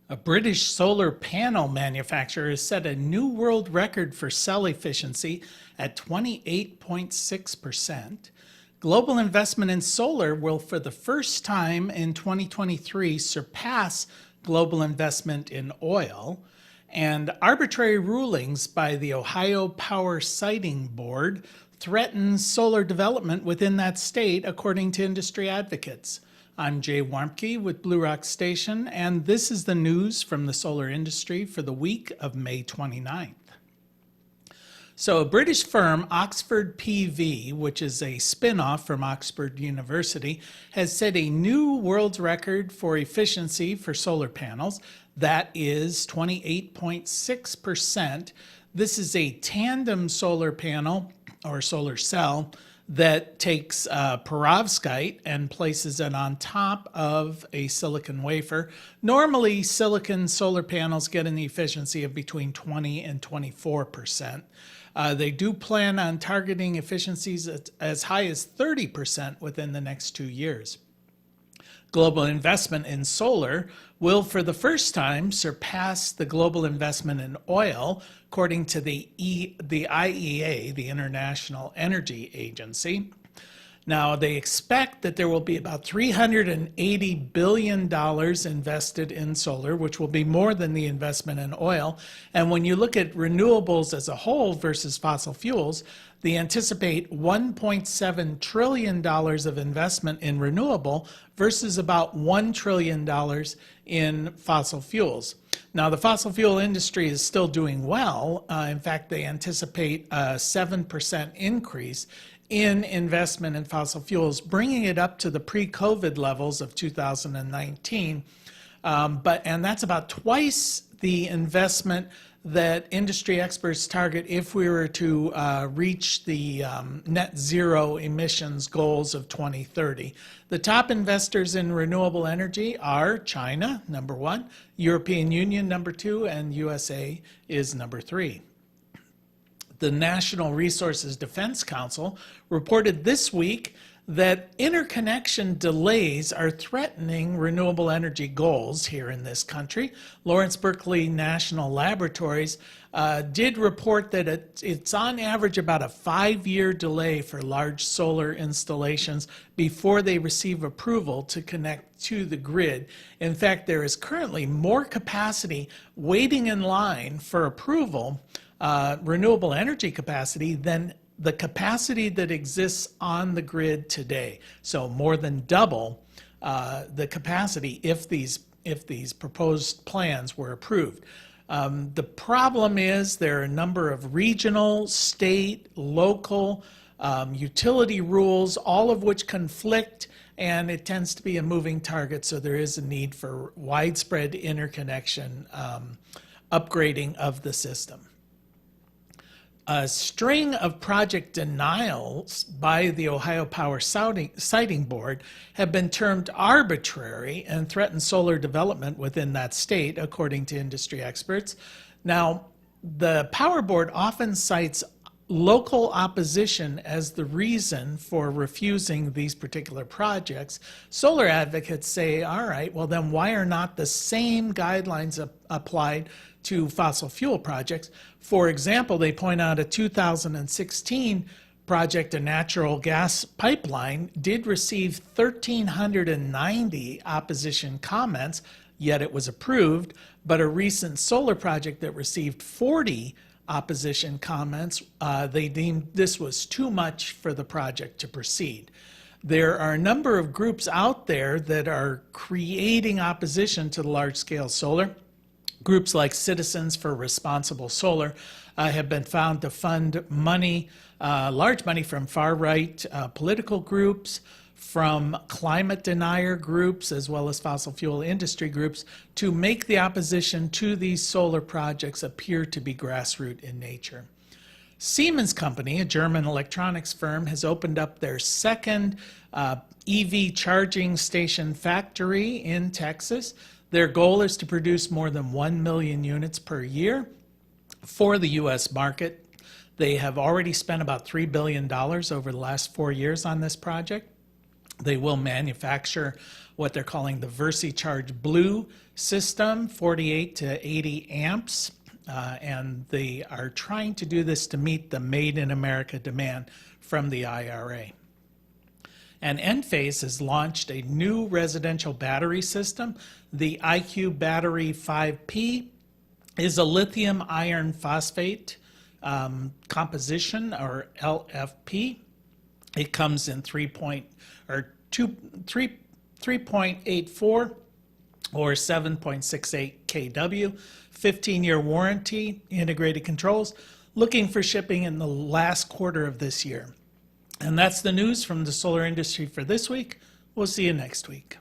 A British solar panel manufacturer has set a new world record for cell efficiency at 28.6%. Global investment in solar will, for the first time in 2023, surpass global investment in oil. And arbitrary rulings by the Ohio Power Siting Board threaten solar development within that state, according to industry advocates. I'm Jay Warmke with Blue Rock Station, and this is the news from the solar industry for the week of May 29th. So a British firm, Oxford PV, which is a spin-off from Oxford University, has set a new world record for efficiency for solar panels. That is 28.6%. This is a tandem solar panel or solar cell that takes perovskite and places it on top of a silicon wafer. Normally, silicon solar panels get an efficiency of between 20 and 24%. They do plan on targeting efficiencies as high as 30% within the next 2 years. Global investment in solar will, for the first time, surpass the global investment in oil, according to the IEA, the International Energy Agency. Now, they expect that there will be about $380 billion invested in solar, which will be more than the investment in oil. And when you look at renewables as a whole versus fossil fuels, they anticipate $1.7 trillion of investment in renewable versus about $1 trillion in fossil fuels. Now, the fossil fuel industry is still doing well. In fact, they anticipate a 7% increase in investment in fossil fuels, bringing it up to the pre-COVID levels of 2019. And that's about twice the investment that industry experts target if we were to reach the net zero emissions goals of 2030. The top investors in renewable energy are China, number 1, European Union, number 2, and USA is number 3. The National Resources Defense Council reported this week that interconnection delays are threatening renewable energy goals here in this country. Lawrence Berkeley National Laboratories did report that it's on average about a 5-year delay for large solar installations before they receive approval to connect to the grid. In fact, there is currently more capacity waiting in line for approval, renewable energy capacity, than the capacity that exists on the grid today. So more than double the capacity if these proposed plans were approved. The problem is there are a number of regional, state, local, utility rules, all of which conflict, and it tends to be a moving target, so there is a need for widespread interconnection upgrading of the system. A string of project denials by the Ohio Power Siting Board have been termed arbitrary and threaten solar development within that state, according to industry experts. Now, the Power Board often cites local opposition as the reason for refusing these particular projects. Solar advocates say, all right, well then why are not the same guidelines applied to fossil fuel projects? For example, they point out a 2016 project, a natural gas pipeline, did receive 1,390 opposition comments, yet it was approved, but a recent solar project that received 40 opposition comments, they deemed this was too much for the project to proceed. There are a number of groups out there that are creating opposition to the large-scale solar. Groups like Citizens for Responsible Solar have been found to fund money, large money from far-right political groups, from climate denier groups, as well as fossil fuel industry groups, to make the opposition to these solar projects appear to be grassroots in nature. Siemens Company, a German electronics firm, has opened up their second EV charging station factory in Texas. Their goal is to produce more than 1 million units per year for the U.S. market. They have already spent about $3 billion over the last 4 years on this project. They will manufacture what they're calling the VersiCharge Blue system, 48 to 80 amps. And they are trying to do this to meet the Made in America demand from the IRA. And Endphase has launched a new residential battery system. The IQ Battery 5P is a lithium iron phosphate composition, or LFP. It comes in 3.84 or 7.68 kW, 15-year warranty, integrated controls, looking for shipping in the last quarter of this year. And that's the news from the solar industry for this week. We'll see you next week.